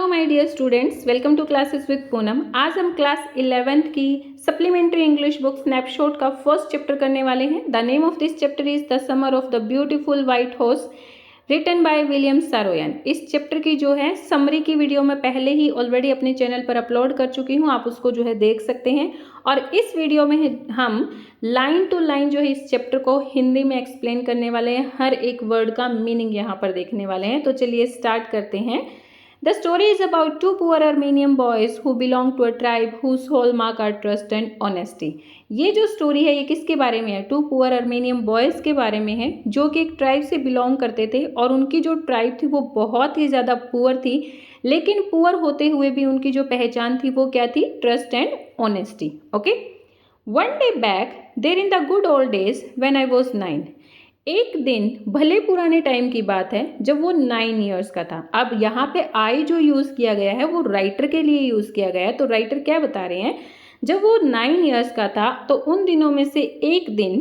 My dear students, welcome to classes with Poonam. आज हम class 11th की सप्लीमेंट्री इंग्लिश बुक स्नैपशॉट का first chapter करने वाले हैं। The name of this chapter is the summer of the beautiful white horse, written by William Saroyan. इस चैप्टर की जो है समरी की वीडियो मैं पहले ही ऑलरेडी अपने चैनल पर अपलोड कर चुकी हूँ, आप उसको जो है देख सकते हैं। और इस वीडियो में हम लाइन टू लाइन जो है इस चैप्टर को हिंदी में एक्सप्लेन करने वाले हैं, हर एक वर्ड का मीनिंग यहाँ पर देखने वाले हैं। तो चलिए स्टार्ट करते हैं। The story is about two poor Armenian boys who belong to a tribe whose hallmark are trust and honesty. ये जो स्टोरी है ये किसके बारे में है? टू पुअर अर्मेनियन बॉयज़ के बारे में है जो कि एक ट्राइब से बिलोंग करते थे और उनकी जो ट्राइब थी वो बहुत ही ज़्यादा पुअर थी, लेकिन पुअर होते हुए भी उनकी जो पहचान थी वो क्या थी? Trust and honesty. Okay, one day back there in the good old days when I was 9। एक दिन भले पुराने टाइम की बात है जब वो 9 ईयर्स का था। अब यहाँ पे आई जो यूज़ किया गया है वो राइटर के लिए यूज़ किया गया है। तो राइटर क्या बता रहे हैं, जब वो 9 ईयर्स का था तो उन दिनों में से एक दिन,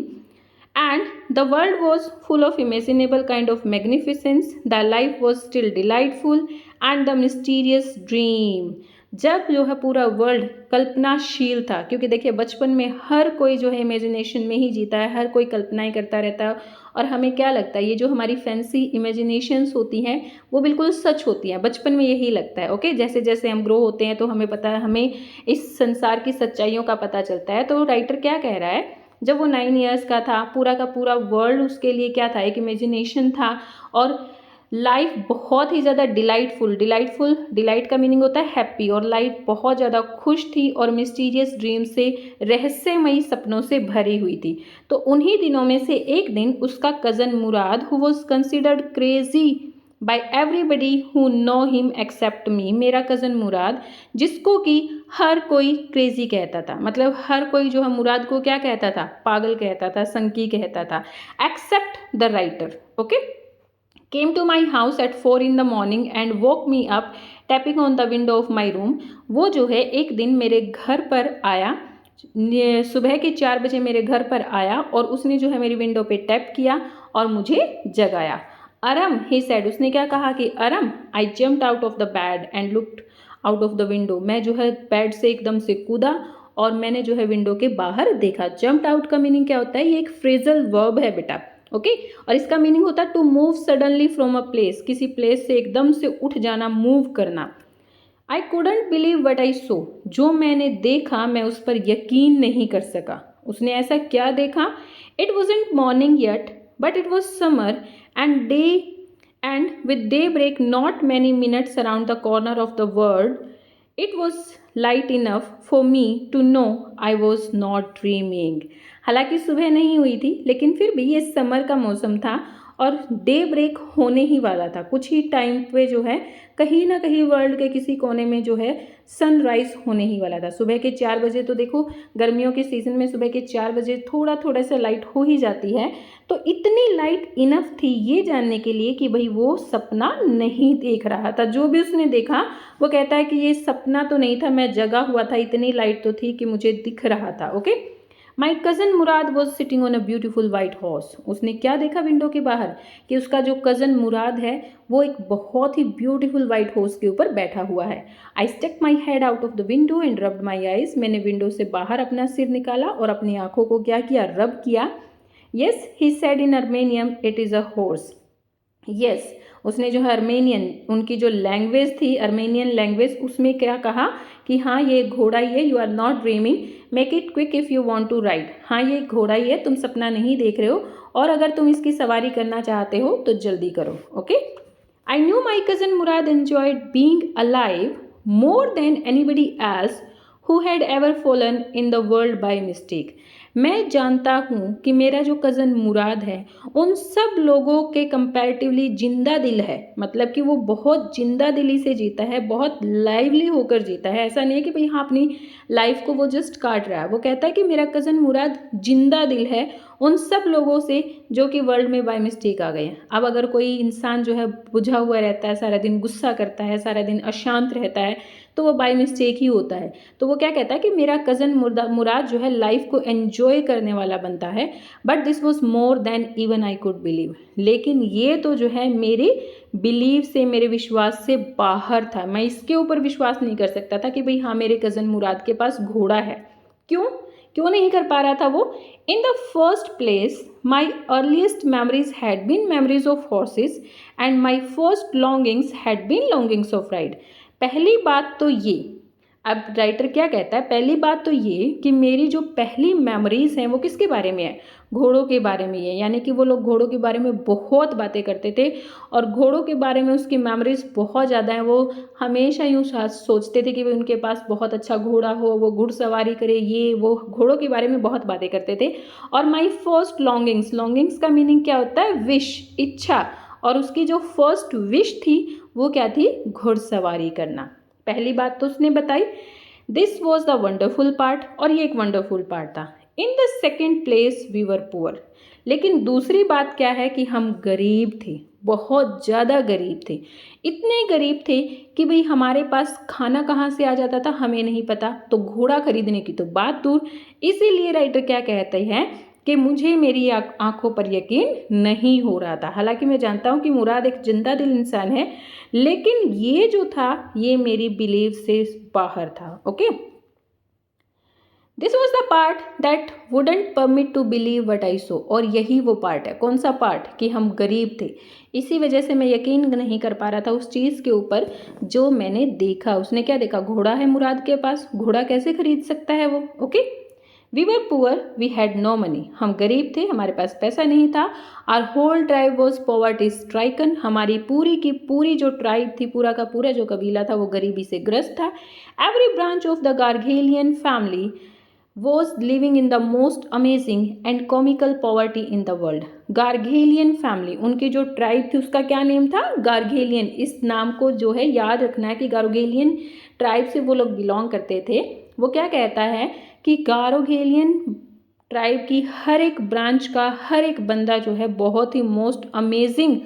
and the world was full of imaginable kind of magnificence, the life was still delightful and the mysterious dream. जब जो है पूरा वर्ल्ड कल्पनाशील था, क्योंकि देखिए बचपन में हर कोई जो है इमेजिनेशन में ही जीता है, हर कोई कल्पनाएं करता रहता है और हमें क्या लगता है ये जो हमारी फैंसी इमेजिनेशंस होती हैं वो बिल्कुल सच होती हैं। बचपन में यही लगता है। ओके, जैसे जैसे हम ग्रो होते हैं तो हमें पता है, हमें इस संसार की सच्चाइयों का पता चलता है। तो राइटर क्या कह रहा है, जब वो 9 ईयर्स का था पूरा का पूरा वर्ल्ड उसके लिए क्या था? एक इमेजिनेशन था और लाइफ बहुत ही ज़्यादा डिलाइटफुल डिलाइट का मीनिंग होता है हैप्पी, और लाइफ बहुत ज़्यादा खुश थी और मिस्टीरियस ड्रीम से, रहस्यमयी सपनों से भरी हुई थी। तो उन्हीं दिनों में से एक दिन उसका cousin Mourad, who was considered crazy by everybody who know him except me, मेरा कज़न मुराद जिसको कि हर कोई क्रेजी कहता था, मतलब हर कोई जो है मुराद को क्या कहता था? पागल कहता था, संकी कहता था, except the writer. Okay, came to my house at 4 in the morning and woke me up tapping on the window of my room। वो जो है एक दिन मेरे घर पर आया, सुबह के 4 बजे मेरे घर पर आया और उसने जो है मेरी विंडो पे टैप किया और मुझे जगाया। अरम, he said, उसने क्या कहा कि अरम, I jumped out of the bed and looked out of the window। मैं जो है बेड से एकदम से कूदा और मैंने जो है विंडो के बाहर देखा। जम्प्ड आउट का मीनिंग क्या होता है? ये एक फ्रेजल वर्ब है बेटा। ओके, और इसका मीनिंग होता है to move suddenly from a place, किसी प्लेस से एकदम से उठ जाना, मूव करना। I couldn't believe what I saw, जो मैंने देखा मैं उस पर यकीन नहीं कर सका। उसने ऐसा क्या देखा? It wasn't morning yet but it was summer and with daybreak not many minutes around the corner of the world, it was light enough for me to know I was not dreaming. हालांकि सुबह नहीं हुई थी लेकिन फिर भी ये summer का मौसम था और डे ब्रेक होने ही वाला था। कुछ ही टाइम पे जो है कहीं ना कहीं वर्ल्ड के किसी कोने में जो है सनराइज होने ही वाला था। सुबह के 4 बजे, तो देखो गर्मियों के सीज़न में सुबह के 4 बजे थोड़ा थोड़ा सा लाइट हो ही जाती है। तो इतनी लाइट इनफ थी ये जानने के लिए कि भाई वो सपना नहीं देख रहा था। जो भी उसने देखा वो कहता है कि ये सपना तो नहीं था, मैं जगा हुआ था, इतनी लाइट तो थी कि मुझे दिख रहा था। Okay, my cousin Mourad was sitting on a beautiful white horse. उसने क्या देखा विंडो के बाहर कि उसका जो कज़न मुराद है वो एक बहुत ही ब्यूटीफुल वाइट हॉर्स के ऊपर बैठा हुआ है। I stuck my head out of the window and rubbed my eyes. मैंने विंडो से बाहर अपना सिर निकाला और अपनी आंखों को क्या किया? रब किया। Yes, he said in Armenian, it is a horse. Yes, उसने जो है अर्मेनियन, उनकी जो लैंग्वेज थी अर्मेनियन लैंग्वेज, उसमें क्या कहा कि हाँ ये घोड़ा ही है। You are not dreaming, make it quick if you want to ride. हाँ ये घोड़ा ही है, तुम सपना नहीं देख रहे हो और अगर तुम इसकी सवारी करना चाहते हो तो जल्दी करो। Okay, I knew my cousin Murad enjoyed being alive more than anybody else who had ever fallen in the world by mistake. मैं जानता हूँ कि मेरा जो कज़न मुराद है उन सब लोगों के कंपैरेटिवली जिंदा दिल है, मतलब कि वो बहुत जिंदा दिली से जीता है, बहुत लाइवली होकर जीता है। ऐसा नहीं है कि भाई हाँ अपनी लाइफ को वो जस्ट काट रहा है। वो कहता है कि मेरा कज़न मुराद जिंदा दिल है उन सब लोगों से जो कि वर्ल्ड में बाय मिस्टेक आ गए हैं। अब अगर कोई इंसान जो है बुझा हुआ रहता है, सारा दिन गुस्सा करता है, सारा दिन अशांत रहता है, तो वो बाय मिस्टेक ही होता है। तो वो क्या कहता है कि मेरा कज़न मुराद जो है लाइफ को एन्जॉय करने वाला बनता है, but this was more than even I could believe. लेकिन ये तो जो है मेरे बिलीव से, मेरे विश्वास से बाहर था। मैं इसके ऊपर विश्वास नहीं कर सकता था कि भाई हाँ मेरे कज़न मुराद के पास घोड़ा है। क्यों नहीं कर पा रहा था वो? In the first place my earliest memories had been memories of horses and my first longings had been longings of ride. पहली बात तो ये, अब राइटर क्या कहता है, पहली बात तो ये कि मेरी जो पहली मेमोरीज हैं वो किसके बारे में है? घोड़ों के बारे में है। यानी कि वो लोग घोड़ों के बारे में बहुत बातें करते थे और घोड़ों के बारे में उसकी मेमोरीज बहुत ज़्यादा हैं। वो हमेशा यूँ सोचते थे कि वो उनके पास बहुत अच्छा घोड़ा हो, वो घुड़सवारी करे, ये वो घोड़ों के बारे में बहुत बातें करते थे। और माई फर्स्ट लॉन्गिंग्स का मीनिंग क्या होता है? विश, इच्छा। और उसकी जो फर्स्ट विश थी वो क्या थी? घुड़सवारी करना। पहली बात तो उसने बताई, this was the wonderful part, और ये एक वंडरफुल पार्ट था। In the second place we were poor. लेकिन दूसरी बात क्या है कि हम गरीब थे, बहुत ज़्यादा गरीब थे। इतने गरीब थे कि भाई हमारे पास खाना कहाँ से आ जाता था हमें नहीं पता, तो घोड़ा खरीदने की तो बात दूर। इसीलिए राइटर क्या कहते हैं कि मुझे मेरी आंखों पर यकीन नहीं हो रहा था। हालांकि मैं जानता हूँ कि मुराद एक जिंदा दिल इंसान है, लेकिन ये जो था ये मेरी बिलीव से बाहर था। Okay, this was the part that wouldn't permit to believe what I saw. और यही वो पार्ट है। कौन सा पार्ट? कि हम गरीब थे, इसी वजह से मैं यकीन नहीं कर पा रहा था उस चीज़ के ऊपर जो मैंने देखा। उसने क्या देखा? घोड़ा है मुराद के पास, घोड़ा कैसे खरीद सकता है वो? Okay, we were poor, we had no money. हम गरीब थे, हमारे पास पैसा नहीं था। Our whole tribe was poverty stricken. हमारी पूरी की पूरी जो ट्राइब थी, पूरा का पूरा जो कबीला था वो गरीबी से ग्रस्त था। Every branch of the Garoghlanian family was living in the most amazing and comical poverty in the world. Garoghlanian family, उनकी जो ट्राइब थी उसका क्या नेम था? गार्गेलियन। इस नाम को जो है याद रखना है कि गार्गेलियन ट्राइब से वो लोग बिलोंग करते थे। वो क्या कहता है कि गार्गेलियन ट्राइब की हर एक ब्रांच का हर एक बंदा जो है बहुत ही मोस्ट अमेजिंग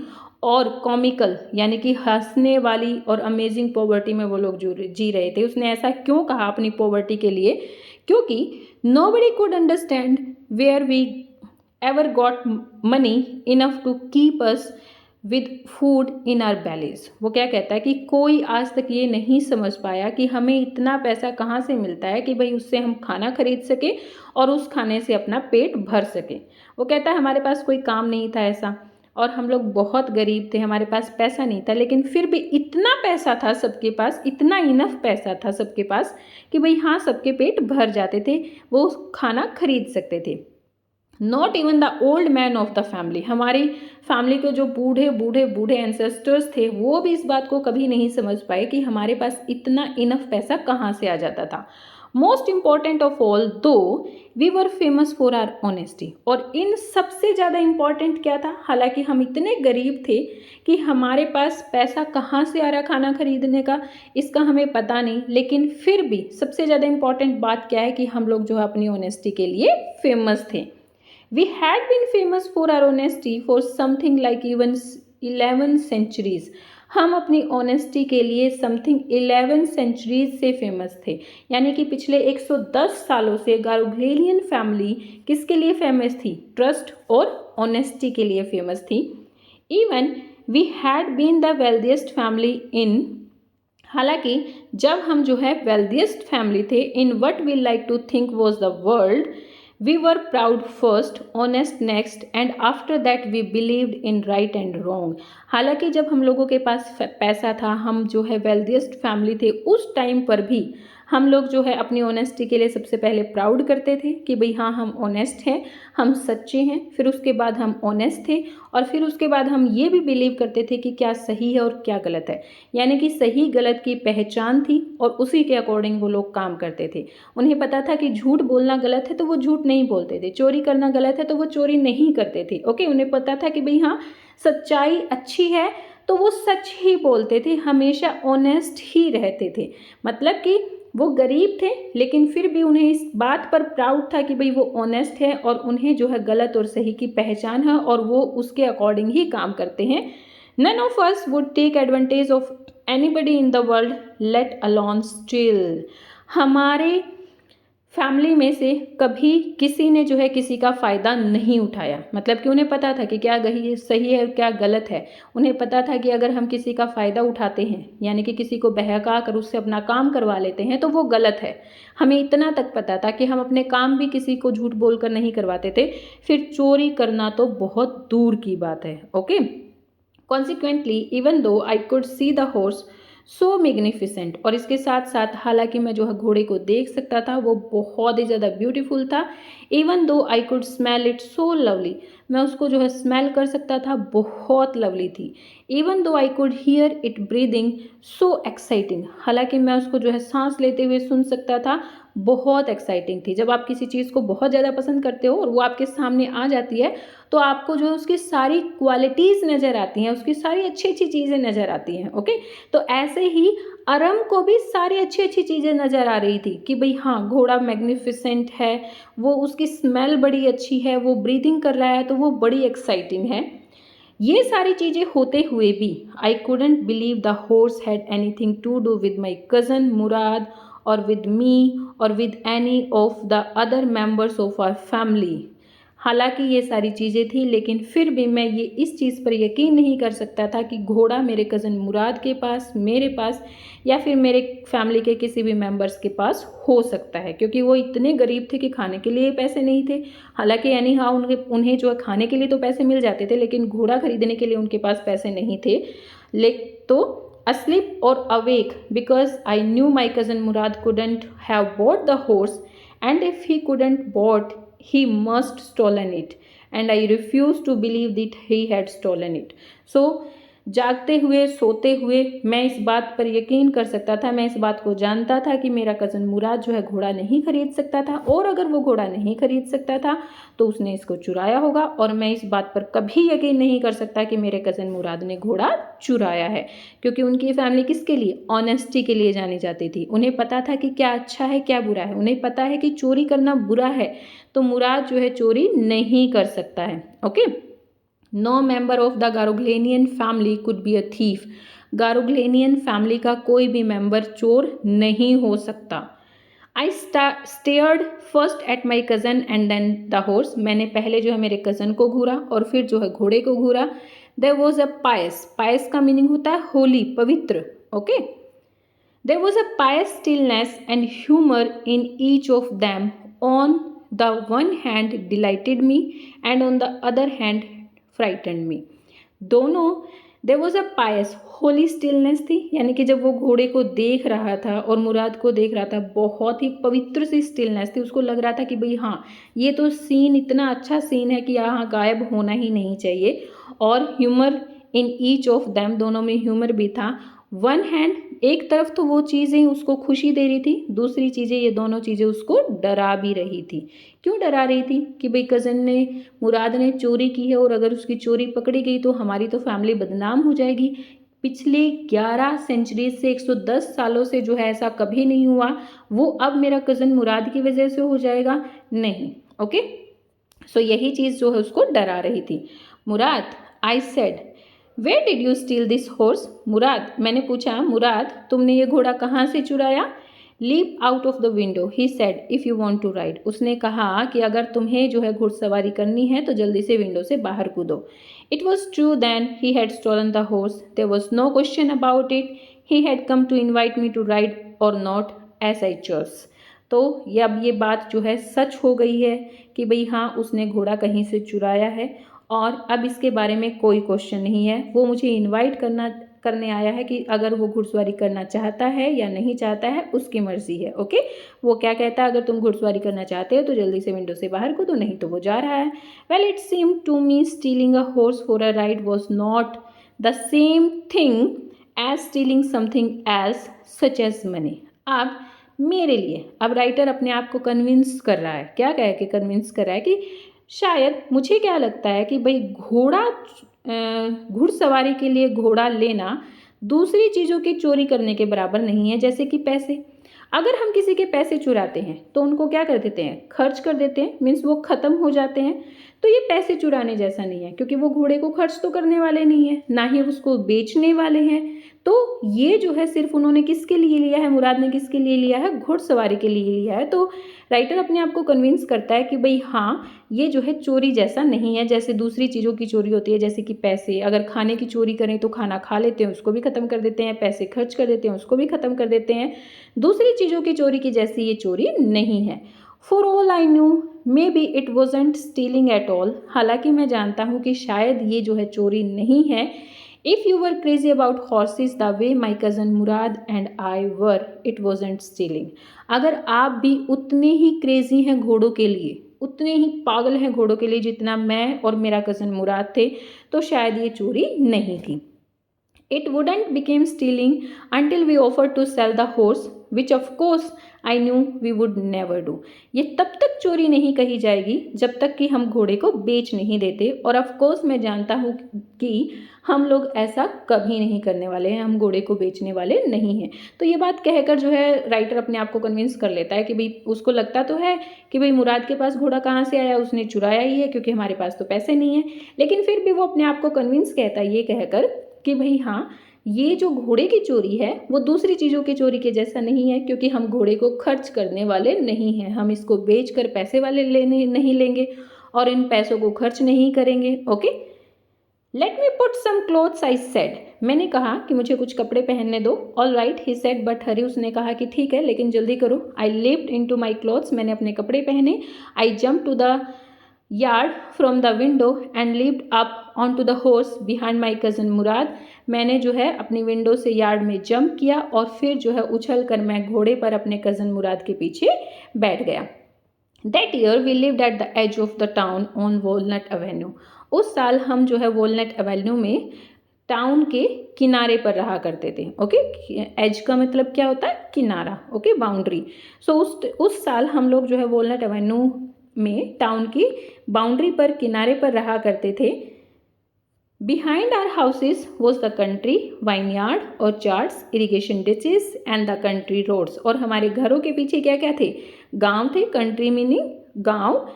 और कॉमिकल, यानी कि हंसने वाली और अमेजिंग पॉवर्टी में वो लोग जी रहे थे। उसने ऐसा क्यों कहा अपनी पॉवर्टी के लिए? क्योंकि nobody could understand where we ever got money enough to keep us with food in our bellies. वो क्या कहता है कि कोई आज तक ये नहीं समझ पाया कि हमें इतना पैसा कहाँ से मिलता है कि भाई उससे हम खाना खरीद सके और उस खाने से अपना पेट भर सके। वो कहता है हमारे पास कोई काम नहीं था ऐसा, और हम लोग बहुत गरीब थे, हमारे पास पैसा नहीं था, लेकिन फिर भी इतना पैसा था सबके पास, इतना इनफ पैसा था सबके पास कि भाई हाँ सबके पेट भर जाते थे, वो खाना खरीद सकते थे। Not even the old man of the family. हमारी फैमिली के जो बूढ़े एंसेस्टर्स थे वो भी इस बात को कभी नहीं समझ पाए कि हमारे पास इतना इनफ पैसा कहाँ से आ जाता था। Most important of all, though we were famous for our honesty. और इन सबसे ज़्यादा इम्पॉर्टेंट क्या था? हालांकि हम इतने गरीब थे कि हमारे पास पैसा कहाँ से आ रहा खाना खरीदने का इसका हमें पता नहीं, लेकिन फिर भी सबसे ज़्यादा इम्पॉर्टेंट बात क्या है कि हम लोग जो है अपनी ऑनेस्टी के लिए फेमस थे। We had been famous for our honesty for something like even 11 centuries. हम अपनी ऑनेस्टी के लिए समथिंग 11 सेंचुरीज से फेमस थे। यानी कि पिछले 110 सालों से गार्गेलियन फैमिली किसके लिए फेमस थी? ट्रस्ट और ऑनेस्टी के लिए फेमस थी। Even we had been the wealthiest family in, हालांकि जब हम जो है वेल्दिएस्ट फैमिली थे in what we like to think was the world, we were proud first, honest next, and after that we believed in right and wrong. हालांकि जब हम लोगों के पास पैसा था, हम जो है वेल्दिएस्ट फैमिली थे, उस टाइम पर भी हम लोग जो है अपनी ऑनेस्टी के लिए सबसे पहले प्राउड करते थे कि भाई हाँ हम ऑनेस्ट हैं, हम सच्चे हैं। फिर उसके बाद हम ऑनेस्ट थे, और फिर उसके बाद हम ये भी बिलीव करते थे कि क्या सही है और क्या गलत है। यानी कि सही गलत की पहचान थी और उसी के अकॉर्डिंग वो लोग काम करते थे। उन्हें पता था कि झूठ बोलना गलत है तो वो झूठ नहीं बोलते थे, चोरी करना गलत है तो वो चोरी नहीं करते थे। ओके, उन्हें पता था कि भाई हाँ सच्चाई अच्छी है तो वो सच ही बोलते थे, हमेशा ऑनेस्ट ही रहते थे। मतलब कि वो गरीब थे लेकिन फिर भी उन्हें इस बात पर प्राउड था कि भाई वो ऑनेस्ट है और उन्हें जो है गलत और सही की पहचान है और वो उसके अकॉर्डिंग ही काम करते हैं। None of us would take advantage of anybody in the world, let alone steal. हमारे फैमिली में से कभी किसी ने जो है किसी का फ़ायदा नहीं उठाया, मतलब कि उन्हें पता था कि क्या सही है क्या गलत है। उन्हें पता था कि अगर हम किसी का फ़ायदा उठाते हैं यानी कि किसी को बहका कर उससे अपना काम करवा लेते हैं तो वो गलत है। हमें इतना तक पता था कि हम अपने काम भी किसी को झूठ बोलकर नहीं करवाते थे, फिर चोरी करना तो बहुत दूर की बात है। Okay, consequently even though I could see the horse so magnificent, और इसके साथ साथ हालांकि मैं जो है घोड़े को देख सकता था वो बहुत ही ज़्यादा ब्यूटीफुल था। Even though I could smell it so lovely, मैं उसको जो है स्मेल कर सकता था, बहुत लवली थी। Even though I could hear it breathing so exciting, हालांकि मैं उसको जो है सांस लेते हुए सुन सकता था, बहुत एक्साइटिंग थी। जब आप किसी चीज़ को बहुत ज़्यादा पसंद करते हो और वो आपके सामने आ जाती है तो आपको जो है उसकी सारी क्वालिटीज़ नज़र आती हैं, उसकी सारी अच्छी अच्छी चीज़ें नज़र आती हैं। ओके, तो ऐसे ही अरम को भी सारी अच्छी अच्छी चीज़ें नज़र आ रही थी कि भाई हाँ घोड़ा मैग्निफिसेंट है, वो उसकी स्मेल बड़ी अच्छी है, वो ब्रीदिंग कर रहा है तो वो बड़ी एक्साइटिंग है। ये सारी चीज़ें होते हुए भी I couldn't believe the horse had anything to do with my cousin Mourad और विद मी और with any of the other members of our family. हालांकि ये सारी चीज़ें थी लेकिन फिर भी मैं ये इस चीज़ पर यकीन नहीं कर सकता था कि घोड़ा मेरे कज़न मुराद के पास, मेरे पास या फिर मेरे फैमिली के किसी भी मेंबर्स के पास हो सकता है, क्योंकि वो इतने गरीब थे कि खाने के लिए पैसे नहीं थे। हालांकि यानी हाँ उन्हें जो है खाने के लिए तो पैसे मिल जाते थे लेकिन घोड़ा खरीदने के लिए उनके पास पैसे नहीं थे। तो asleep or awake because I knew my cousin Murad couldn't have bought the horse, and if he couldn't bought he must stolen it, and I refused to believe that he had stolen it. So जागते हुए सोते हुए मैं इस बात पर यकीन कर सकता था, मैं इस बात को जानता था कि मेरा कज़न मुराद जो है घोड़ा नहीं खरीद सकता था, और अगर वो घोड़ा नहीं खरीद सकता था तो उसने इसको चुराया होगा, और मैं इस बात पर कभी यकीन नहीं कर सकता कि मेरे कज़न मुराद ने घोड़ा चुराया है, क्योंकि उनकी फैमिली किसके लिए, ऑनेस्टी के लिए जानी जाती थी। उन्हें पता था कि क्या अच्छा है क्या बुरा है, उन्हें पता है कि चोरी करना बुरा है तो मुराद जो है चोरी नहीं कर सकता है। Okay, No member of the Garoghlanian family could be a thief. Garoghlanian family का कोई भी मेंबर चोर नहीं हो सकता। I stared first at my cousin and then the horse. मैंने पहले जो है मेरे कज़न को घूरा और फिर जो है घोड़े को घूरा। There was a pious का मीनिंग होता है होली, पवित्र। Okay, There was a pious stillness and humor in each of them. On the one hand delighted me and on the other hand frightened me. दोनों there was a pious, holy stillness थी, यानी कि जब वो घोड़े को देख रहा था और मुराद को देख रहा था बहुत ही पवित्र सी स्टिलनेस थी, उसको लग रहा था कि भाई हाँ ये तो सीन इतना अच्छा सीन है कि यहाँ गायब होना ही नहीं चाहिए। और humour in each of them, दोनों में ह्यूमर भी था। वन हैंड, एक तरफ तो वो चीज़ें उसको खुशी दे रही थी, दूसरी चीज़ें ये दोनों चीज़ें उसको डरा भी रही थी। क्यों डरा रही थी कि भाई कज़न ने, मुराद ने चोरी की है और अगर उसकी चोरी पकड़ी गई तो हमारी तो फैमिली बदनाम हो जाएगी। पिछले 11 सेंचुरी से 110 सालों से जो है ऐसा कभी नहीं हुआ, वो अब मेरा कज़न मुराद की वजह से हो जाएगा, नहीं। ओके, सो यही चीज़ जो है उसको डरा रही थी। Mourad, I said where did you steal this horse? Mourad, मैंने पूछा मुराद तुमने ये घोड़ा कहाँ से चुराया? Leap out of the window he said if you want to ride. उसने कहा कि अगर तुम्हें जो है घुड़सवारी करनी है तो जल्दी से विंडो से बाहर कूदो। It was true then he had stolen the horse, there was no question about it, he had come to invite me to ride or not as I chose. तो अब ये बात जो है सच हो गई है कि भाई हाँ उसने घोड़ा कहीं से चुराया है और अब इसके बारे में कोई क्वेश्चन नहीं है। वो मुझे इनवाइट करने आया है कि अगर वो घुड़सवारी करना चाहता है या नहीं चाहता है उसकी मर्जी है। ओके, वो क्या कहता है, अगर तुम घुड़सवारी करना चाहते हो तो जल्दी से विंडो से बाहर कूदो, नहीं तो वो जा रहा है। Well it seem to me stealing a horse for a ride was not the same thing as stealing something else such as money. अब मेरे लिए, अब राइटर अपने आप को कन्विंस कर रहा है, क्या कह के कन्विंस कर रहा है कि शायद मुझे क्या लगता है कि भाई घुड़सवारी के लिए घोड़ा लेना दूसरी चीज़ों की चोरी करने के बराबर नहीं है, जैसे कि पैसे। अगर हम किसी के पैसे चुराते हैं तो उनको क्या कर देते हैं, खर्च कर देते हैं, मीन्स वो ख़त्म हो जाते हैं। तो ये पैसे चुराने जैसा नहीं है, क्योंकि वो घोड़े को खर्च तो करने वाले नहीं है, ना ही उसको बेचने वाले हैं। तो ये जो है सिर्फ उन्होंने किसके लिए लिया है, मुराद ने किसके लिए लिया है, घुड़सवारी के लिए लिया है। तो राइटर अपने आप को कन्विंस करता है कि भाई हाँ, ये जो है चोरी जैसा नहीं है, जैसे दूसरी चीज़ों की चोरी होती है, जैसे कि पैसे, अगर खाने की चोरी करें तो खाना खा लेते हैं, उसको भी ख़त्म कर देते हैं, पैसे खर्च कर देते हैं, उसको भी ख़त्म कर देते हैं। दूसरी चीज़ों की चोरी की जैसी ये चोरी नहीं है। For all I knew may be it wasn't stealing at all, हालांकि मैं जानता हूँ कि शायद ये जो है चोरी नहीं है। If you were crazy about horse's the way my cousin Murad and I were, it wasn't stealing. अगर आप भी उतने ही क्रेजी हैं घोड़ों के लिए, उतने ही पागल हैं घोड़ों के लिए जितना मैं और मेरा कज़न मुराद थे, तो शायद ये चोरी नहीं थी। It wouldn't become stealing until we offered to sell the horse, which of course I knew we would never do. ये तब तक चोरी नहीं कही जाएगी जब तक कि हम घोड़े को बेच नहीं देते, और ऑफ कोर्स मैं जानता हूँ कि हम लोग ऐसा कभी नहीं करने वाले हैं, हम घोड़े को बेचने वाले नहीं हैं। तो ये बात कहकर जो है राइटर अपने आप को कन्विंस कर लेता है कि भाई उसको लगता तो है कि भाई मुराद के पास घोड़ा कहाँ से आया, उसने चुराया ही है, क्योंकि हमारे पास तो पैसे नहीं है। लेकिन फिर भी वो अपने आप को कन्विंस कहता है ये कहकर कि भाई हाँ, ये जो घोड़े की चोरी है वो दूसरी चीज़ों की चोरी के जैसा नहीं है, क्योंकि हम घोड़े को खर्च करने वाले नहीं हैं, हम इसको बेचकर पैसे वाले लेने नहीं लेंगे और इन पैसों को खर्च नहीं करेंगे। Okay, let me put some clothes I said, मैंने कहा कि मुझे कुछ कपड़े पहनने दो। All right he said but hurry, उसने कहा कि ठीक है लेकिन जल्दी करो। I lift into my clothes, मैंने अपने कपड़े पहने। I jump to the yard from the window and leaped up onto the horse behind my cousin Mourad, मैंने जो है अपनी विंडो से यार्ड में जंप किया और फिर जो है उछल कर मैं घोड़े पर अपने कज़न मुराद के पीछे बैठ गया। That year we lived at the edge of the town on Walnut Avenue, उस साल हम जो है वॉलनट एवेन्यू में टाउन के किनारे पर रहा करते थे। ओके, एज का मतलब क्या होता है, किनारा। Okay, boundary. सो उस साल हम लोग जो है वॉलनट एवेन्यू में टाउन की बाउंड्री पर किनारे पर रहा करते थे। Behind our houses was the country vineyard, orchards, irrigation ditches and the country roads, और हमारे घरों के पीछे क्या क्या थे, गांव थे, कंट्री मीनिंग गांव,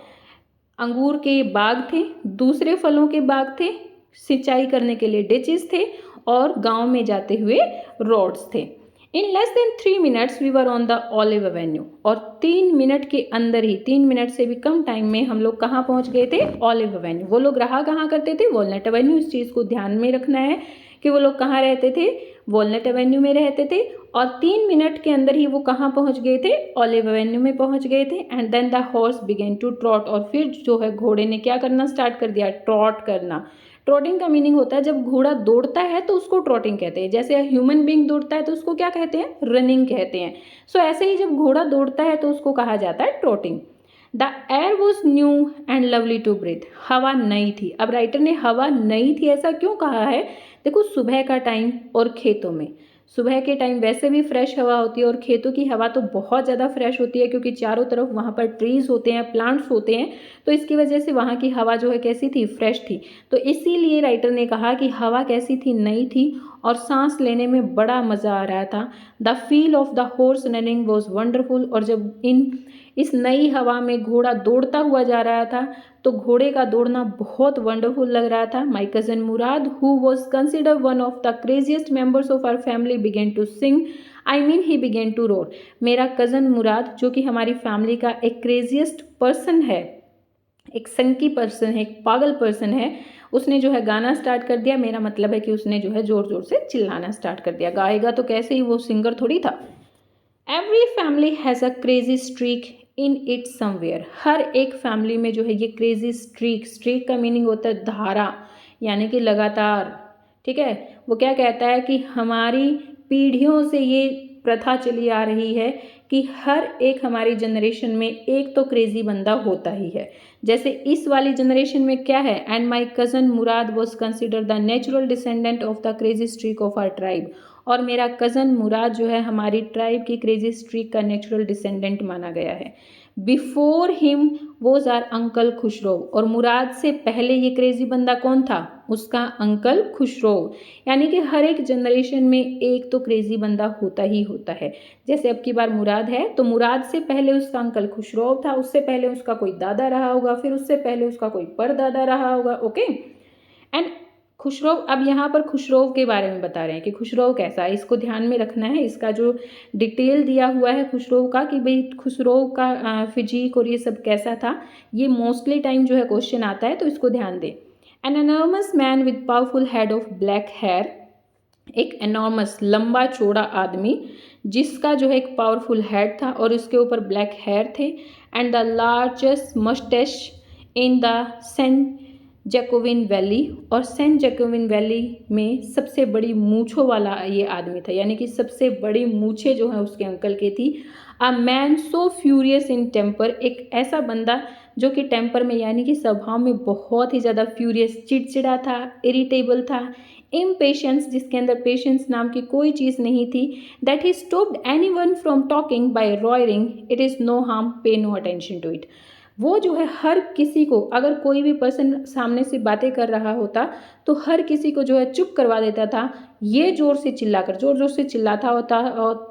अंगूर के बाग थे, दूसरे फलों के बाग थे, सिंचाई करने के लिए डिचेस थे, और गांव में जाते हुए रोड्स थे। In less than 3 minutes we were on the Olive Avenue, और 3 मिनट के अंदर ही, 3 मिनट से भी कम टाइम में हम लोग कहाँ पहुँच गए थे, ऑलिव एवेन्यू। वो लोग रहा कहाँ करते थे, वॉलनट एवेन्यू। इस चीज़ को ध्यान में रखना है कि वो लोग कहाँ रहते थे, वॉलनट एवेन्यू में रहते थे, और 3 मिनट के अंदर ही वो कहाँ पहुँच गए थे, ऑलिव एवेन्यू में पहुँच गए थे। And then the horse began to trot, और फिर जो है घोड़े ने क्या करना स्टार्ट कर दिया, ट्रॉट करना। ट्रॉटिंग का मीनिंग होता है जब घोड़ा दौड़ता है तो उसको ट्रॉटिंग कहते हैं, जैसे ह्यूमन बीइंग दौड़ता है तो उसको क्या कहते हैं, रनिंग कहते हैं। सो ऐसे ही जब घोड़ा दौड़ता है तो उसको कहा जाता है trotting. The air was new and lovely to breathe, हवा नई थी। अब राइटर ने हवा नई थी ऐसा क्यों कहा है, देखो सुबह का टाइम और खेतों में, सुबह के टाइम वैसे भी फ्रेश हवा होती है और खेतों की हवा तो बहुत ज़्यादा फ्रेश होती है, क्योंकि चारों तरफ वहाँ पर ट्रीज़ होते हैं, प्लांट्स होते हैं, तो इसकी वजह से वहाँ की हवा जो है कैसी थी, फ्रेश थी। तो इसीलिए राइटर ने कहा कि हवा कैसी थी, नई थी, और सांस लेने में बड़ा मज़ा आ रहा था। The feel of the horse running was wonderful, और जब इस नई हवा में घोड़ा दौड़ता हुआ जा रहा था तो घोड़े का दौड़ना बहुत वंडरफुल लग रहा था। My cousin Mourad, who was consider one of the craziest members of our family, began to sing, I mean he began to roar. मेरा कज़न मुराद जो कि हमारी फैमिली का एक क्रेजिएस्ट पर्सन है, एक संकी पर्सन है, एक पागल पर्सन है, उसने जो है गाना स्टार्ट कर दिया। मेरा मतलब है कि उसने जो है ज़ोर ज़ोर से चिल्लाना स्टार्ट कर दिया। गाएगा तो कैसे ही, वो सिंगर थोड़ी था। Every family has a crazy streak in it somewhere, हर एक फैमिली में जो है ये क्रेजी स्ट्रीक, स्ट्रीक का मीनिंग होता है धारा, यानी कि लगातार। ठीक है, वो क्या कहता है कि हमारी पीढ़ियों से ये प्रथा चली आ रही है कि हर एक हमारी जनरेशन में एक तो क्रेजी बंदा होता ही है। जैसे इस वाली जनरेशन में क्या है, and my cousin Mourad was consider the natural descendant of the crazy streak of our tribe, और मेरा कज़न मुराद जो है हमारी ट्राइब की क्रेजी स्ट्रीक का नेचुरल डिसेंडेंट माना गया है। Before him was our uncle Khosrove, और मुराद से पहले ये क्रेजी बंदा कौन था? उसका अंकल खुशरो। यानी कि हर एक जनरेशन में एक तो क्रेजी बंदा होता ही होता है। जैसे अब की बार मुराद है तो मुराद से पहले उसका अंकल खुशरो था, उससे पहले उसका कोई दादा रहा होगा, फिर उससे पहले उसका कोई परदादा रहा होगा। ओके, एंड खुशरो, अब यहाँ पर खुशरो के बारे में बता रहे हैं कि खुशरो कैसा है, इसको ध्यान में रखना है। इसका जो डिटेल दिया हुआ है खुशरो का कि भाई खुशरो का फिजिक और ये सब कैसा था, ये मोस्टली टाइम जो है क्वेश्चन आता है, तो इसको ध्यान दें। An enormous man with powerful head of black hair, एक एनॉर्मस लंबा चौड़ा आदमी जिसका जो है एक पावरफुल हेड था और उसके ऊपर ब्लैक हेयर थे, and the largest moustache in the San Joaquin Valley, और सेंट जैकोविन वैली में सबसे बड़ी मूछों वाला ये आदमी था, यानी कि सबसे बड़ी मूछें जो है उसके अंकल की थी। A man so furious in temper, एक ऐसा बंदा जो कि टेम्पर में यानी कि स्वभाव में बहुत ही ज़्यादा फ्यूरियस, चिड़चिड़ा था, इरिटेबल था। इम्पेशेंस, जिसके अंदर पेशेंस नाम की कोई चीज़ नहीं थी। That he stopped anyone from talking by roaring, it is no harm, pay no attention to it. वो जो है हर किसी को, अगर कोई भी पर्सन सामने से बातें कर रहा होता तो हर किसी को जो है चुप करवा देता था, ये जोर से चिल्लाकर, जोर जोर से चिल्लाता होता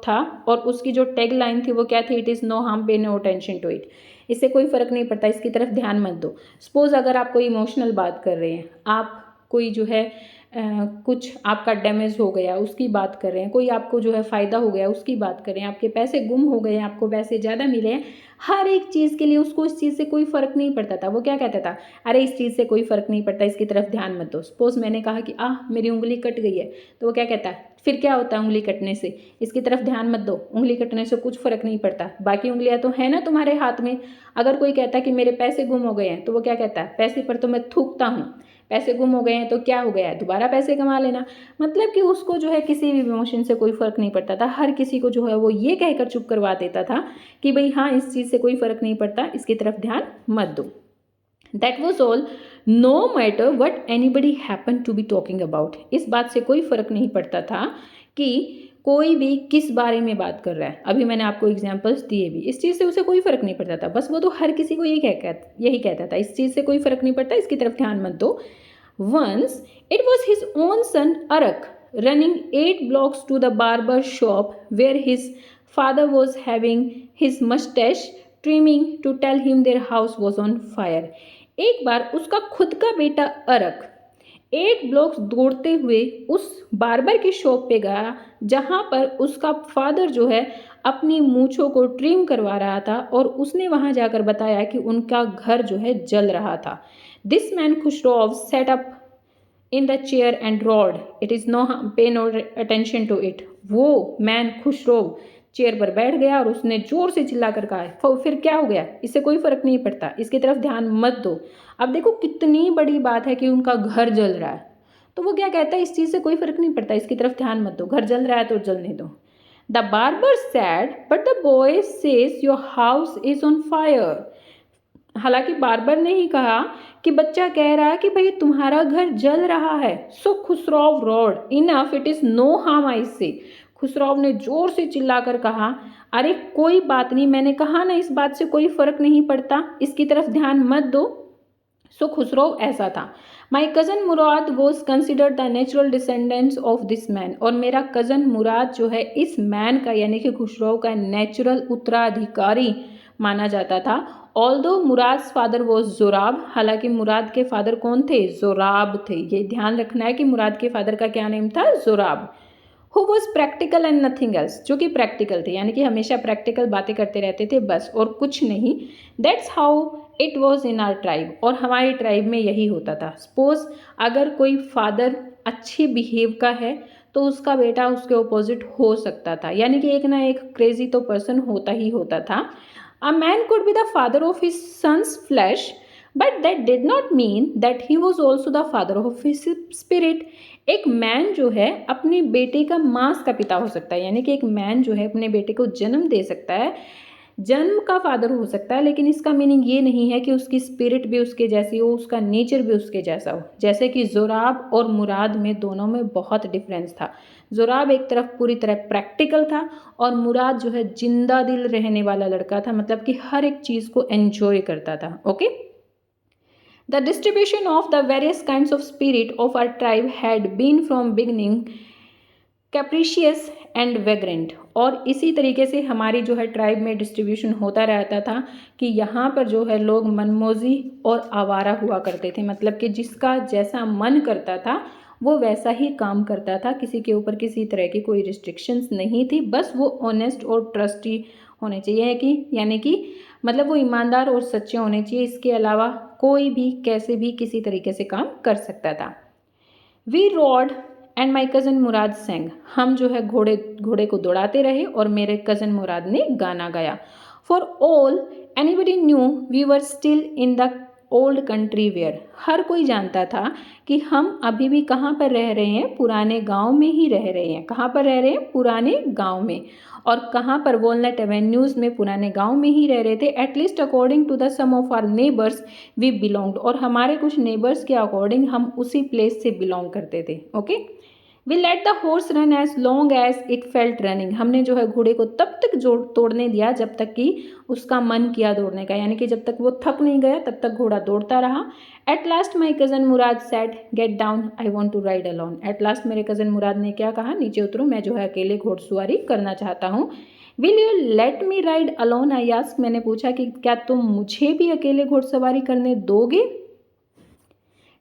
था। और उसकी जो टैग लाइन थी वो क्या थी? It is no harm, pay no attention to it. इससे कोई फ़र्क नहीं पड़ता, इसकी तरफ ध्यान मत दो। सपोज़ अगर आप कोई इमोशनल बात कर रहे हैं, आप कोई जो है कुछ आपका डैमेज हो गया उसकी बात कर रहे हैं, कोई आपको जो है फ़ायदा हो गया उसकी बात कर रहे हैं, आपके पैसे गुम हो गए, आपको पैसे ज़्यादा मिले हैं, हर एक चीज़ के लिए उसको इस चीज़ से कोई फ़र्क नहीं पड़ता था। वो क्या कहता था? अरे इस चीज़ से कोई फ़र्क नहीं पड़ता, इसकी तरफ ध्यान मत दो। सपोज़ मैंने कहा कि मेरी उंगली कट गई है, तो वो क्या कहता है? फिर क्या होता है उंगली कटने से? इसकी तरफ ध्यान मत दो, उंगली कटने से कुछ फ़र्क नहीं पड़ता, बाकी उंगलियां तो है ना तुम्हारे हाथ में। अगर कोई कहता है कि मेरे पैसे गुम हो गए हैं, तो वो क्या कहता है? पैसे पर तो मैं थूकता हूँ, पैसे गुम हो गए हैं तो क्या हो गया है, दोबारा पैसे कमा लेना। मतलब कि उसको जो है किसी भी इमोशन से कोई फ़र्क नहीं पड़ता था, हर किसी को जो है वो ये कहकर चुप करवा देता था कि भाई हाँ, इस चीज़ से कोई फ़र्क नहीं पड़ता, इसकी तरफ ध्यान मत दो। That was all, no matter what anybody happen to be talking about. इस बात से कोई फ़र्क नहीं पड़ता था कि कोई भी किस बारे में बात कर रहा है। अभी मैंने आपको एग्जांपल्स दिए भी, इस चीज़ से उसे कोई फ़र्क नहीं पड़ता था, बस वो तो हर किसी को यही कहता था, इस चीज़ से कोई फ़र्क नहीं पड़ता, इसकी तरफ ध्यान मत दो। Once it was his own son Arak running 8 blocks to the barber shop where his father was having his mustache trimming to tell him their house was on fire. एक बार उसका खुद का बेटा अरक 8 ब्लॉक्स दौड़ते हुए उस बार्बर की shop पे गया जहाँ पर उसका फादर जो है अपनी मूछों को ट्रिम करवा रहा था, और उसने वहाँ जाकर बताया कि उनका घर जो है जल रहा था। This man Khosrove sat up in the chair and roared, it is no pay no attention to it. वो मैन खुशरोव चेयर पर बैठ गया और उसने जोर से चिल्लाकर कहा, फिर क्या हो गया, इससे कोई फ़र्क नहीं पड़ता, इसकी तरफ ध्यान मत दो। अब देखो कितनी बड़ी बात है कि उनका घर जल रहा है, तो वो क्या कहता है? इस चीज़ से कोई फ़र्क नहीं पड़ता, इसकी तरफ ध्यान मत दो, घर जल रहा है तो जलने दो। The barber sad but the boy says your house is on fire. हालांकि बार्बर ने ही कहा कि बच्चा कह रहा है कि भाई तुम्हारा घर जल रहा है। So Khosrove roared, enough, it is no harm I say. Khosrove ने जोर से चिल्लाकर कहा, अरे कोई बात नहीं, मैंने कहा ना, इस बात से कोई फ़र्क नहीं पड़ता, इसकी तरफ ध्यान मत दो। सो खुसरौ ऐसा था। My cousin Mourad was considered the natural descendants of this man, और मेरा कज़न मुराद जो है इस मैन का यानी कि खुसरौ का नेचुरल उत्तराधिकारी माना जाता था। ऑल्दो मुराद्स फादर वॉज जोराब, हालांकि मुराद के फादर कौन थे? जोराब थे। ये ध्यान रखना है कि मुराद के फादर का क्या नेम था? Zorab. Who was practical and nothing else, जो कि प्रैक्टिकल थे, यानी कि हमेशा प्रैक्टिकल बातें करते रहते थे बस, और कुछ नहीं। That's how it was in are tribe, और हमारी ट्राइब में यही होता था। सपोज अगर कोई फादर अच्छी बिहेव का है तो उसका बेटा उसके ऑपोजिट हो सकता था, यानी कि एक ना एक क्रेजी तो पर्सन होता ही होता था। A man could be the father of his son's flesh, but that did not mean that he was also the father of his spirit. एक मैन जो है अपने बेटे का मांस का पिता हो सकता है, यानी कि एक मैन जो है अपने बेटे को जन्म दे सकता है, जन्म का फादर हो सकता है, लेकिन इसका मीनिंग ये नहीं है कि उसकी स्पिरिट भी उसके जैसी हो, उसका नेचर भी उसके जैसा हो। जैसे कि ज़ुराब और मुराद में, दोनों में बहुत डिफरेंस था। ज़ुराब एक तरफ पूरी तरह प्रैक्टिकल था और मुराद जो है जिंदा दिल रहने वाला लड़का था, मतलब कि हर एक चीज़ को एंजॉय करता था। Okay, the distribution of the various kinds of spirit of our tribe had been from beginning capricious and vagrant. और इसी तरीके से हमारी जो है ट्राइब में डिस्ट्रीब्यूशन होता रहता था कि यहाँ पर जो है लोग मनमौजी और आवारा हुआ करते थे, मतलब कि जिसका जैसा मन करता था वो वैसा ही काम करता था, किसी के ऊपर किसी तरह की कोई रिस्ट्रिक्शंस नहीं थी, बस वो ऑनेस्ट और ट्रस्टी होने चाहिए, कि यानी कि मतलब वो ईमानदार और सच्चे होने चाहिए। इसके अलावा कोई भी कैसे भी किसी तरीके से काम कर सकता था। We rode and my cousin Mourad sang. हम जो है घोड़े को दौड़ाते रहे और मेरे कज़न मुराद ने गाना गाया। For all anybody knew we were still in the old country where. हर कोई जानता था कि हम अभी भी कहाँ पर रह रहे हैं, पुराने गांव में ही रह रहे हैं। कहाँ पर रह रहे हैं? पुराने गांव में। और कहाँ पर? वॉलनट एवेन्यूज़ में, पुराने गांव में ही रह रहे थे। At least according to the some of our neighbours we belonged. और हमारे कुछ नेबर्स के अकॉर्डिंग हम उसी प्लेस से बिलोंग करते थे। Okay, we let the horse run as long as it felt running. हमने जो है घोड़े को तब तक तोड़ने दिया जब तक कि उसका मन किया दौड़ने का, यानी कि जब तक वो थक नहीं गया तब तक घोड़ा दौड़ता रहा। At last my cousin Mourad said get down, I want to ride alone. At last मेरे कज़न मुराद ने क्या कहा? नीचे उतरो, मैं जो है अकेले घोड़सवारी करना चाहता हूँ। Will you let me ride alone, I ask. मैंने पूछा कि क्या तुम मुझे भी अकेले घोड़सवारी करने दोगे?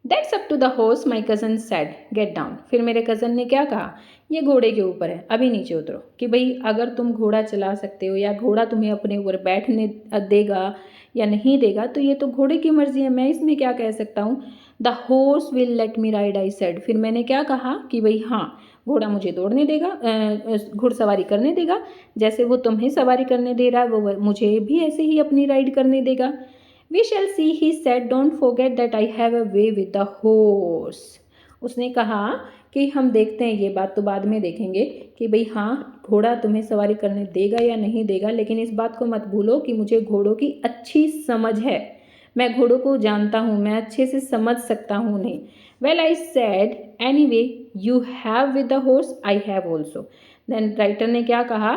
That's up to the horse, my cousin said get down. फिर मेरे कज़न ने क्या कहा? ये घोड़े के ऊपर है, अभी नीचे उतरो। कि भाई अगर तुम घोड़ा चला सकते हो या घोड़ा तुम्हें अपने ऊपर बैठने देगा या नहीं देगा तो ये तो घोड़े की मर्जी है, मैं इसमें क्या कह सकता हूँ। The horse will let me ride, I said. फिर मैंने क्या कहा कि भाई हाँ, घोड़ा मुझे दौड़ने देगा, घुड़सवारी करने देगा। जैसे वो तुम्हें सवारी करने दे रहा है वो मुझे भी ऐसे ही अपनी राइड करने देगा। We shall see, he said, don't forget that I have a way with the horse. उसने कहा कि हम देखते हैं, ये बात तो बाद में देखेंगे कि भाई हाँ घोड़ा तुम्हें सवारी करने देगा या नहीं देगा, लेकिन इस बात को मत भूलो कि मुझे घोड़ों की अच्छी समझ है, मैं घोड़ों को जानता हूँ, मैं अच्छे से समझ सकता हूँ उन्हें। Well I said any way you have with the horse, I have also. Then writer ने क्या कहा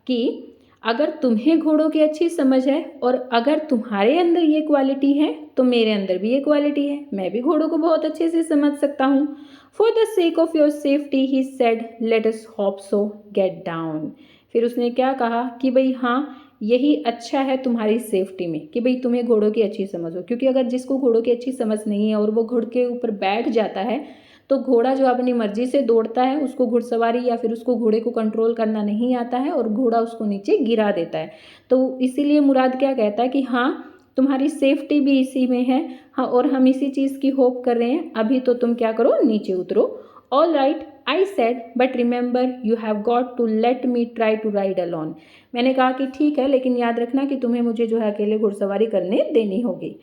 कि अगर तुम्हें घोड़ों की अच्छी समझ है और अगर तुम्हारे अंदर ये क्वालिटी है तो मेरे अंदर भी ये क्वालिटी है, मैं भी घोड़ों को बहुत अच्छे से समझ सकता हूँ। For the sake of your safety he said let us hope so gate down. फिर उसने क्या कहा कि भाई हाँ यही अच्छा है तुम्हारी सेफ्टी में, कि भाई तुम्हें घोड़ों की अच्छी समझ हो। क्योंकि अगर जिसको घोड़ों की अच्छी समझ नहीं है और वो घोड़े के ऊपर बैठ जाता है तो घोड़ा जो अपनी मर्जी से दौड़ता है, उसको घुड़सवारी या फिर उसको घोड़े को कंट्रोल करना नहीं आता है और घोड़ा उसको नीचे गिरा देता है। तो इसीलिए मुराद क्या कहता है कि हाँ तुम्हारी सेफ्टी भी इसी में है, हाँ, और हम इसी चीज़ की होप कर रहे हैं, अभी तो तुम क्या करो, नीचे उतरो। All right I said but remember you have got to let me try to ride alone. मैंने कहा कि ठीक है, लेकिन याद रखना कि तुम्हें मुझे जो है अकेले घुड़सवारी करने देनी होगी।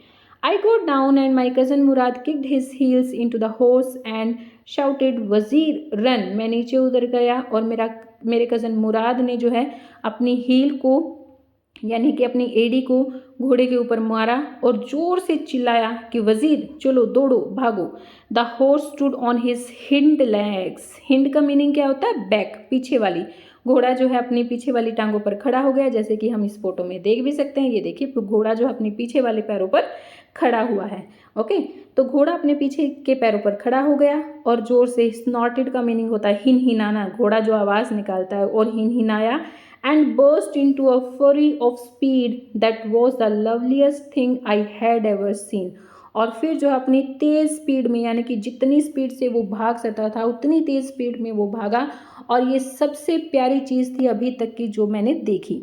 I got down and my cousin Murad kicked his heels into the horse and shouted वज़ीर रन। मैं नीचे उतर गया और मेरे कज़न मुराद ने जो है अपनी हील को यानी कि अपनी एड़ी को घोड़े के ऊपर मारा और ज़ोर से चिल्लाया कि वज़ीर चलो दौड़ो भागो। The horse stood on his hind legs. Hind का मीनिंग क्या होता है? बैक, पीछे वाली। घोड़ा जो है अपनी पीछे वाली टांगों पर खड़ा हो गया, जैसे कि हम इस फोटो में देख भी सकते हैं। ये देखिए घोड़ा जो अपने पीछे वाले पैरों पर खड़ा हुआ है। ओके, तो घोड़ा अपने पीछे के पैरों पर खड़ा हो गया और जोर से, स्नॉटेड का मीनिंग होता है हिनहिनाना, घोड़ा जो आवाज़ निकालता है, और हिनहिनाया एंड बर्स्ट इनटू अ फरी of speed that was the loveliest thing I had ever seen. और फिर जो अपनी तेज़ स्पीड में, यानी कि जितनी स्पीड से वो भाग सकता था उतनी तेज़ स्पीड में वो भागा, और ये सबसे प्यारी चीज़ थी अभी तक की जो मैंने देखी।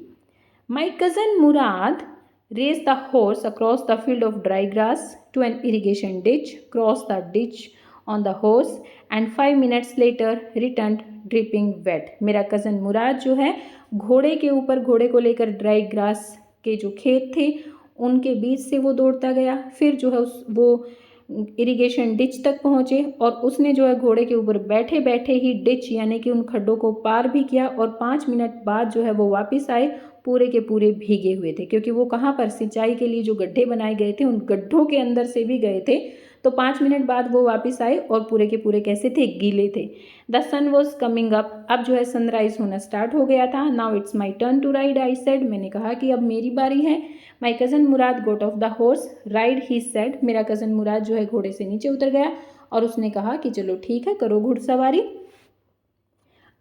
माई cousin Murad raised the horse across the field of dry grass to an irrigation ditch, crossed the ditch on the horse and 5 minutes later returned dripping wet। मेरा कज़न मुराद जो है घोड़े के ऊपर, घोड़े को लेकर ड्राई ग्रास के जो खेत थे उनके बीच से वो दौड़ता गया। फिर जो है वो इरिगेशन डिच तक पहुँचे और उसने जो है घोड़े के ऊपर बैठे बैठे ही डिच यानी कि उन खड्डों को पार भी किया और 5 मिनट बाद जो है वो वापस आए पूरे के पूरे भीगे हुए थे, क्योंकि वो कहाँ पर सिंचाई के लिए जो गड्ढे बनाए गए थे उन गड्ढों के अंदर से भी गए थे। तो 5 मिनट बाद वो वापस आए और पूरे के पूरे कैसे थे, गीले थे। The sun was coming up, अब जो है सनराइज होना स्टार्ट हो गया था। Now it's my turn to ride, I said, मैंने कहा कि अब मेरी बारी है। My cousin Mourad got off the horse ride, he said, मेरा कज़न मुराद जो है घोड़े से नीचे उतर गया और उसने कहा कि चलो ठीक है, करो घुड़सवारी।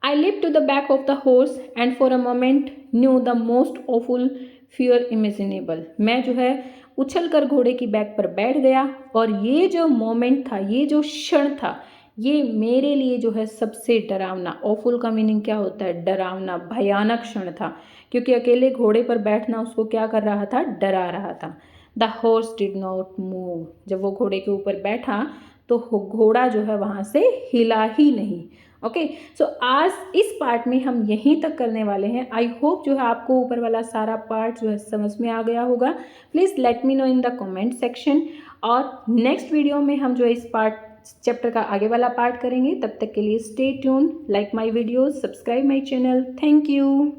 I leaped to the back of the horse and for a moment knew the most awful fear imaginable. मैं जो है उछल कर घोड़े की बैक पर बैठ गया और ये जो मोमेंट था, ये जो क्षण था, ये मेरे लिए जो है सबसे डरावना, ऑफुल का मीनिंग क्या होता है, डरावना, भयानक क्षण था, क्योंकि अकेले घोड़े पर बैठना उसको क्या कर रहा था, डरा रहा था। The horse did not move, जब वो घोड़े के ऊपर बैठा तो घोड़ा जो है वहाँ से हिला ही नहीं। ओके, सो आज इस पार्ट में हम यहीं तक करने वाले हैं। आई होप जो है आपको ऊपर वाला सारा पार्ट जो है समझ में आ गया होगा। Please let me know in the comment section. और नेक्स्ट वीडियो में हम जो है इस चैप्टर का आगे वाला पार्ट करेंगे। तब तक के लिए stay tune, like my videos, subscribe my channel. Thank you.